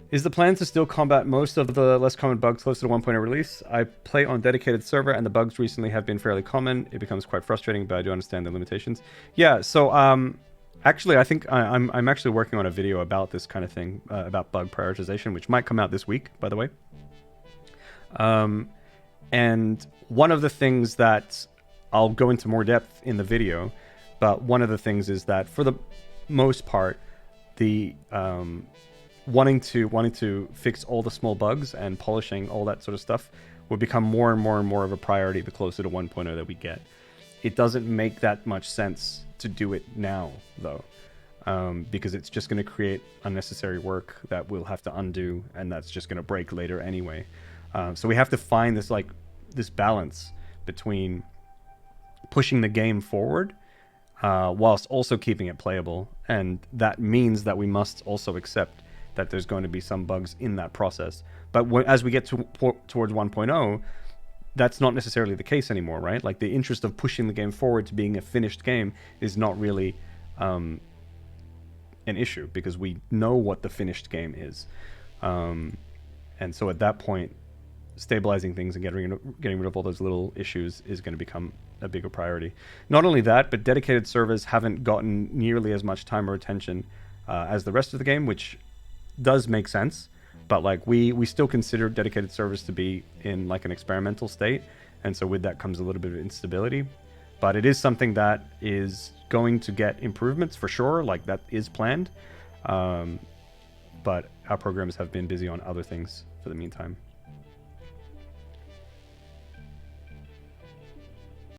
Is the plan to still combat most of the less common bugs close to the 1.0 release? I play on dedicated server, and the bugs recently have been fairly common. It becomes quite frustrating, but I do understand the limitations. Yeah, so actually, I think I'm actually working on a video about this kind of thing, about bug prioritization, which might come out this week, by the way. And one of the things that I'll go into more depth in the video, but one of the things is that for the most part, the wanting to fix all the small bugs and polishing all that sort of stuff will become more and more and more of a priority the closer to 1.0 that we get. It doesn't make that much sense to do it now, though, because it's just going to create unnecessary work that we'll have to undo, and that's just going to break later anyway. So we have to find this balance between pushing the game forward whilst also keeping it playable, and that means that we must also accept that there's going to be some bugs in that process. But as we get towards 1.0, that's not necessarily the case anymore, right? Like, the interest of pushing the game forward to being a finished game is not really an issue, because we know what the finished game is. And so at that point, stabilizing things and getting rid of all those little issues is going to become a bigger priority. Not only that, but dedicated servers haven't gotten nearly as much time or attention as the rest of the game, which does make sense. But like, we still consider dedicated servers to be in like an experimental state, and so with that comes a little bit of instability. But it is something that is going to get improvements for sure, like that is planned. But our programs have been busy on other things for the meantime.